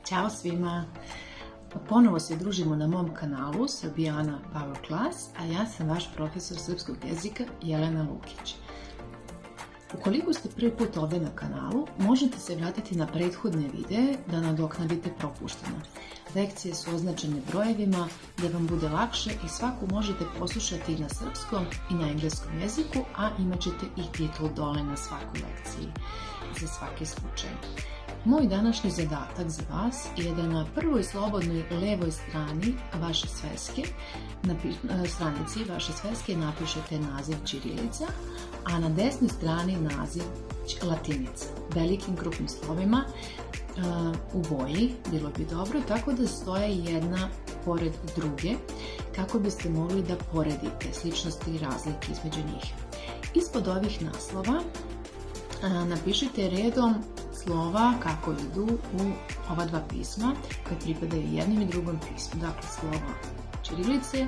Ćao svima! Ponovo se družimo na mom kanalu Srbijana Power Class, a ja sam vaš profesor srpskog jezika Jelena Lukić. Ukoliko ste prvi put ovdje na kanalu, možete se vratiti na prethodne videe da nadoknadite propušteno. Lekcije su označene brojevima da vam bude lakše i svaku možete poslušati na srpskom i na engleskom jeziku, a imat ćete i titul dole na svakoj lekciji za svaki slučaj. Moj današnji zadatak za vas je da na prvoj slobodnoj levoj strani vaše sveske, stranici vaše sveske napišete naziv ćirilica, a na desnoj strani naziv latinica. Velikim krupnim slovima u boji, bilo bi dobro, tako da stoje jedna pored druge, kako biste mogli da poredite sličnosti i razlike između njih. Ispod ovih naslova napišite redom slova kako idu u ova dva pisma koje pripadaju jednom i drugom pismu, dakle slova ćirilice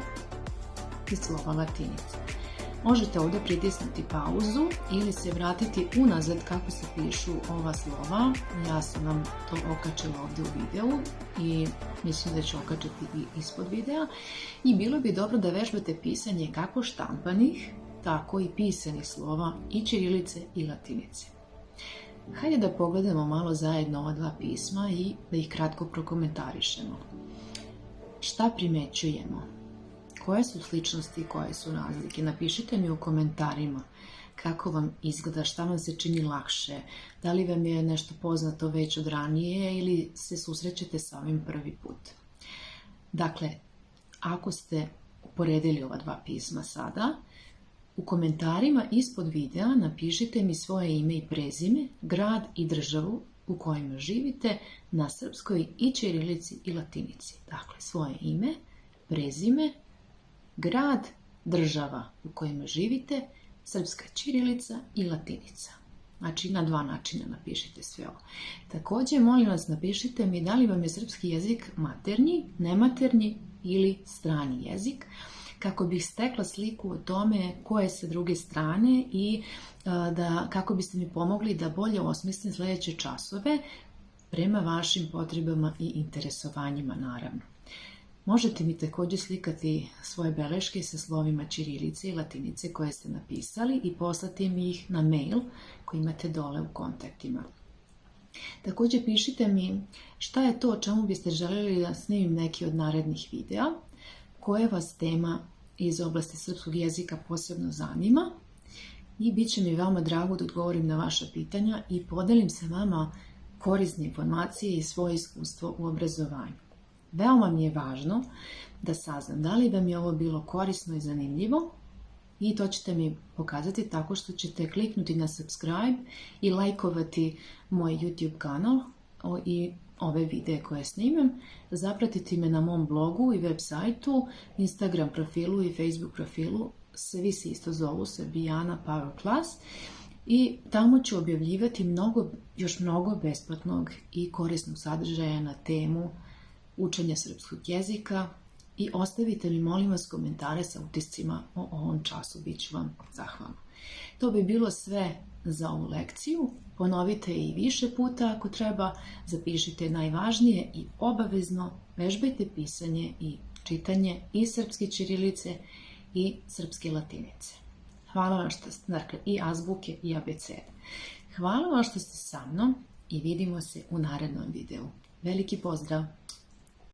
i slova latinice. Možete ovdje pritisnuti pauzu ili se vratiti unazad kako se pišu ova slova. Ja sam vam to okačila ovdje u videu i mislim da ću okačiti i ispod videa. I bilo bi dobro da vežbate pisanje kako štampanih, tako i pisanih slova i ćirilice i latinice. Hajde da pogledamo malo zajedno ova dva pisma i da ih kratko prokomentarišemo. Šta primećujemo? Koje su sličnosti i koje su razlike? Napišite mi u komentarima kako vam izgleda, šta vam se čini lakše, da li vam je nešto poznato već od ranije ili se susrećete sa ovim prvi put. Dakle, ako ste uporedili ova dva pisma sada, u komentarima ispod videa napišite mi svoje ime i prezime, grad i državu u kojima živite na srpskoj i ćirilici i latinici. Dakle, svoje ime, prezime, grad, država u kojima živite, srpska ćirilica i latinica. Znači, na dva načina napišite sve ovo. Također, molim vas, napišite mi da li vam je srpski jezik maternji, nematernji ili strani jezik, kako bih stekla sliku o tome ko je sa druge strane i kako biste mi pomogli da bolje osmislim sljedeće časove prema vašim potrebama i interesovanjima, naravno. Možete mi također slikati svoje beleške sa slovima ćirilice i latinice koje ste napisali i poslati mi ih na mail koji imate dole u kontaktima. Također pišite mi šta je to o čemu biste željeli da snimim neki od narednih videa, koja vas tema iz oblasti srpskog jezika posebno zanima i bit će mi veoma drago da odgovorim na vaša pitanja i podelim sa vama korisne informacije i svoje iskustvo u obrazovanju. Veoma mi je važno da saznam da li vam je ovo bilo korisno i zanimljivo i to ćete mi pokazati tako što ćete kliknuti na subscribe i lajkovati moj YouTube kanal i ove videe koje snimam, zapratiti me na mom blogu i web sajtu, Instagram profilu i Facebook profilu, svi se isto zovu Srbijana Power Class i tamo ću objavljivati još mnogo besplatnog i korisnog sadržaja na temu učenja srpskog jezika i ostavite mi molim vas komentare sa utiscima o ovom času, bit ću vam zahvalna. To bi bilo sve za ovu lekciju. Ponovite je i više puta ako treba, zapišite najvažnije i obavezno vežbajte pisanje i čitanje i srpske ćirilice i srpske latinice. Hvala vam što ste, dakle, i azbuke i abecede. Hvala vam što ste sa mnom i vidimo se u narednom videu. Veliki pozdrav!